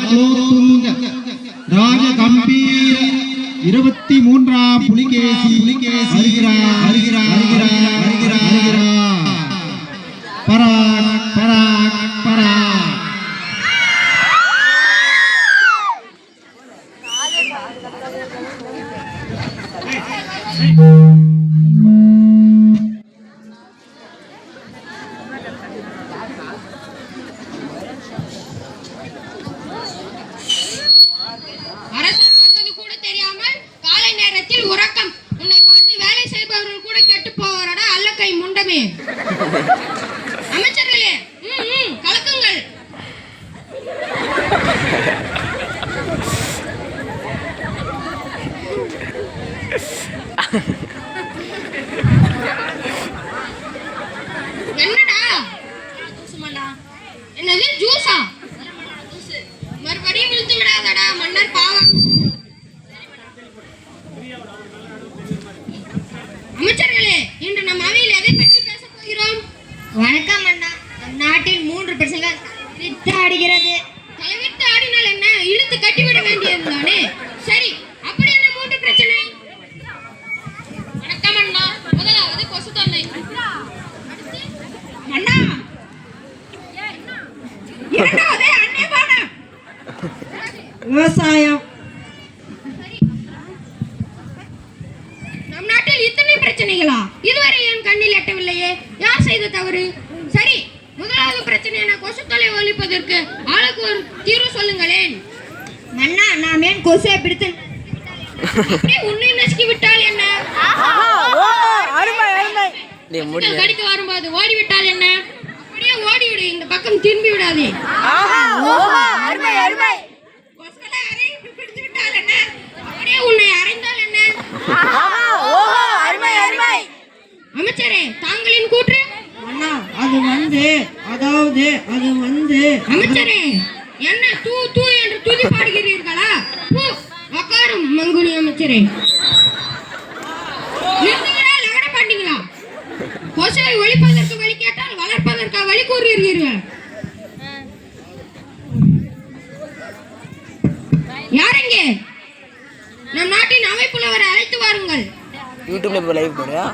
ராஜகுலோத்துங்க ராஜகம்பீர 23ஆம் புலிகேசி வருகிறார் பராக் பராக் பராக். அமைச்சர்களே கலக்குங்கள். என்னடா என்னது ஜூஸா? மறுபடியும் விழுந்து விடாதடா மன்னர் பாவம். அமைச்சர்களே இன்று நம் அவையில் எதை பற்றி பேச போகிறோம்? வணக்கம் அண்ணா. நம் நாட்டில் 3 பிரச்சனைகள் தலைவிரித்து ஆடுகிறது. தலைவிரித்து ஆடினால் என்ன, இழுத்து கட்டிவிட வேண்டியதுதானே? சரி, அப்படி என்ன 3 பிரச்சனை? வணக்கம் அண்ணா. முதலாவது கொசு தொல்லை. அண்ணா இரண்டாவது அந்நியபானம். விவசாயம். நம் நாட்டில் இத்தனை பிரச்சனைகளா? இதுவரை என் கண்ணில் எட்டவில்லையே. யார் செய்த தவறு? சரி, முதலாவது பிரச்சனையான கொசு தொல்லை ஒழிப்பதற்கு ஆளுக்கு ஒரு தீர்வு சொல்லுங்களேன். மன்னா, நாம் ஏன் கொசுவை பிடித்து உன்னை நசுக்கி விட்டால் என்ன? கடிக்க வரும்போது ஓடிவிட்டால் என்ன? அப்படியே ஓடிவிடு, இந்த பக்கம் திரும்பி விடாதே. பிடித்து விட்டால் என்ன? அப்படியே உன்னை அறைந்தால் என்ன? அமைச்சரே, தாங்களின் கூற்று? அது வந்து அமைச்சரே, என்ன தூ தூ என்று துதி பாடுகிறீர்களா? உக்காரும் மங்குனி அமைச்சரே. லகட பண்ணீங்களா? கொசுவை ஒழிப்பதற்கு வழி கேட்டால் வளர்ப்பதற்கு வழி கூறுகிறீர்கள். யாரெங்கே? நம் நாட்டின் அமைப்புள்ளவரை அழைத்து வாருங்கள். யூடியூப்ல போய் லைவ் போடுறியா?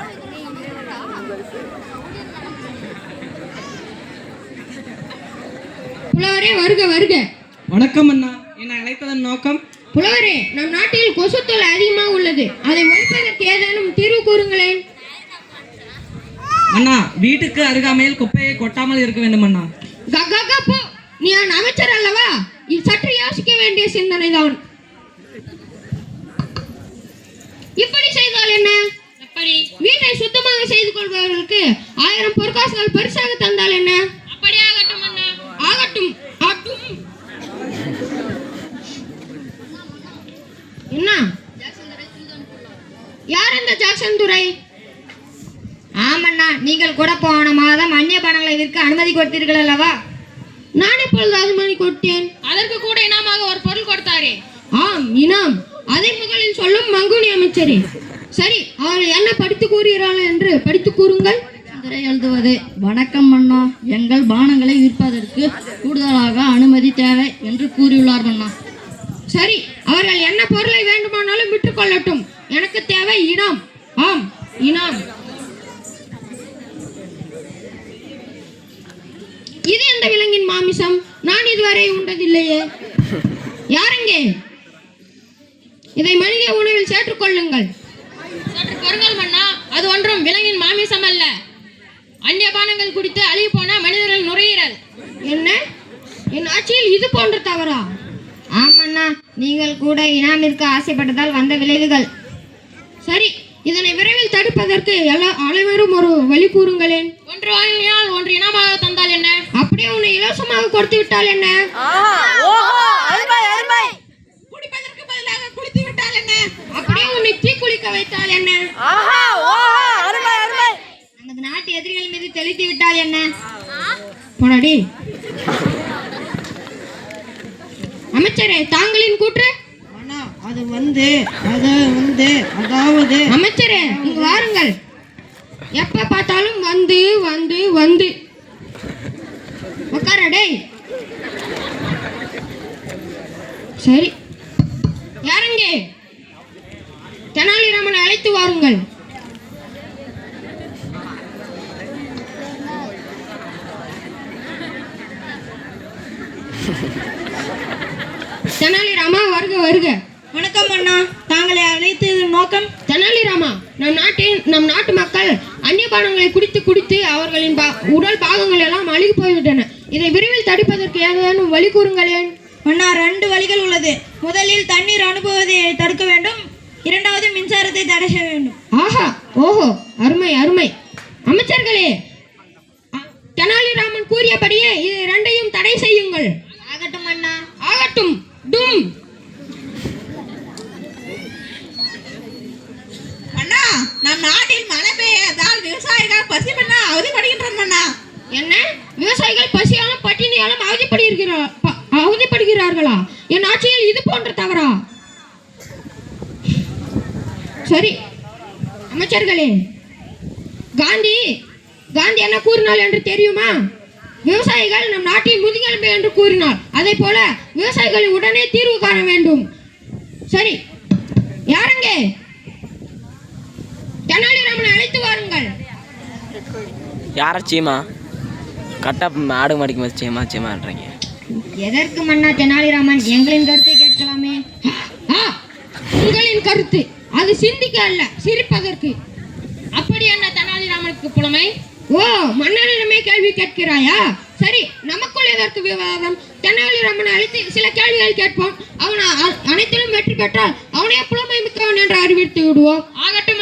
புலவரே, வருக வருக. வணக்கம் அண்ணா. என்னை அழைத்ததன் நோக்கம்? புலவரே, நம் நாட்டில் கொசு தொல்லை அதிகமாக உள்ளது. அதை ஒழிப்பதற்கு ஏதேனும் தீர்வு கூறுங்களேன். அண்ணா, வீட்டுக்கு அருகாமையில் குப்பையை கொட்டாமல் இருக்க வேண்டும் அண்ணா. போ, நீ அமைச்சர் அல்லவா? இது சற்று யோசிக்க வேண்டிய சிந்தனை தான். இப்படி செய்தால் என்ன? எப்படி? வீட்டை சுத்தமாக செய்து கொள்பவர்களுக்கு 1000 பொற்காசுகள் பரிசாக தந்தால் என்ன? அப்படியே ஆகட்டும் அண்ணா. ஆகட்டும். என்ன? யார் அந்த ஜாக்சன் துரை? ஆமண்ணா, நீங்கள் கூட போன மாதம் அந்நிய பணங்களை விற்க அனுமதி கொடுத்தீர்கள் அல்லவா? நான் இப்பொழுது அனுமதி கொடுத்தேன். அதற்கு கூட இனாமாக ஒரு பொருள் கொடுத்தாரே. ஆம், இனாம். அதை முதலில் சொல்லும் மங்குனி அமைச்சரே. சரி, அவர்கள் என்ன படித்து கூறுகிறார்கள் என்று படித்து கூறுங்கள். எழுதுவது. வணக்கம் அண்ணா, எங்கள் பானங்களை விற்பதற்கு கூடுதலாக அனுமதி தேவை என்று கூறியுள்ளார் அண்ணா. சரி, அவர்கள் என்ன பொருளை வேண்டுமானாலும் விட்டுக் கொள்ளட்டும். எனக்கு தேவை இனாம். ஆம், இனாம். இது எந்த விலங்கின் மாமிசம்? நான் இதுவரை உண்டதில்லையே. யாரெங்கே? இதை மனித உணவில் சேர்த்துக் கொள்ளுங்கள். சற்று பொறுங்கள் மன்னா, அது ஒன்றும் விலங்கின் மாமிசம் அல்ல. அந்நிய பானங்கள் குடித்து அழுகி போன மனிதர்கள் நுரையீரல். என்ன? என் ஆட்சியில் இது போன்ற தவறா? ஆமண்ணா, நீங்கள் கூட இனாமிற்கு ஆசைப்பட்டதால் வந்த விளைவுகள். சரி, இதனை விரைவில் தடுப்பதற்கு அனைவரும் ஒரு வழி கூறுங்களேன். ஒன்று வாங்கினால் ஒன்று இனமாக தந்தால் என்ன? அப்படியே உன்னை இலவசமாக கொடுத்து விட்டால் என்ன? குடிப்பதற்கு பதிலாக குளித்து விட்டால் என்ன? அப்படியே உன்னை தீ குளிக்க வைத்தால் என்ன? நமது நாட்டு எதிரிகள் மீது தெளித்து விட்டால் என்ன? போனடி. அமைச்சரே, தாங்களின் கூற்று? அதாவது அமைச்சரே, இங்க வாருங்கள். எப்ப பார்த்தாலும் வந்து வந்து வந்து உட்காரடே. சரி, யாரங்கே? தெனாலிராமனை அழைத்து வாருங்கள். தெனாலிராமா, வருக வருக. வணக்கம் மன்னா, தாங்களை அழைத்ததன் நோக்கம்? தெனாலிராமா, நம் நாட்டு மக்கள் அந்நிய பானங்களை குடித்து குடித்து அவர்களின் உடல் பாகங்கள் எல்லாம் அழுகி போய்விட்டன. இதை விரைவில் தடுப்பதற்கு ஏதேனும் வழி கூறுங்களேன். மன்னா, 2 வழிகள் உள்ளது. முதலில் தண்ணீர் அனுப்புவதை தடுக்க வேண்டும், இரண்டாவது மின்சாரத்தை தடை செய்ய வேண்டும். ஆஹா, ஓஹோ, அருமை அருமை. அமைச்சர்களே, தெனாலிராமன் கூறியபடியே இது 2ஐயும் தடை செய்யுங்கள். ஆகட்டும் மன்னா. ஆகட்டும். டும். அண்ணா, நம் நாட்டில் மழை பெய்யாதால் விவசாயிகள் பசி பண்ண அவதிப்படுகின்றனர் மன்னா. என்ன? விவசாயிகள் பசியாலும் பட்டினியாலும் அவதிப்படுகிறார்களா? என் ஆட்சியில் இது போன்ற தவறா? சரி அமைச்சர்களே, காந்தி என்ன கூறினார் என்று தெரியுமா? விவசாயிகள் நம் நாட்டின் முதுகெலும்பு என்று கூறினார். அதே போல விவசாயிகள் உடனே தீர்வு காண வேண்டும். சரி, யாருங்கே? தெனாலிராமனை அழைத்து வாருங்கள். யாரா சீமா? கரெக்டாக ஆடு மாடிக்கும் போது சீமா சீமான்றீங்க. எதற்கு மன்னா தெனாலிராமன்? எங்களின் கருத்தை கேட்கலாமே. உங்களின் கருத்து அது சிந்திக்க அல்ல, சிரிப்பதற்கு. அப்படி என்ன தெனாலிராமனுக்கு புலமை? ஓ, மன்னனிடமே கேள்வி கேட்கிறாயா? சரி, நமக்குள் எதற்கு விவாதம்? தெனாலிராமனை அழைத்து சில கேள்விகள் கேட்போம். அவன் அனைத்திலும் வெற்றி பெற்றால் அவனே புலமை மிக்கவன் என்று அறிவித்து விடுவோம். ஆகட்டும்.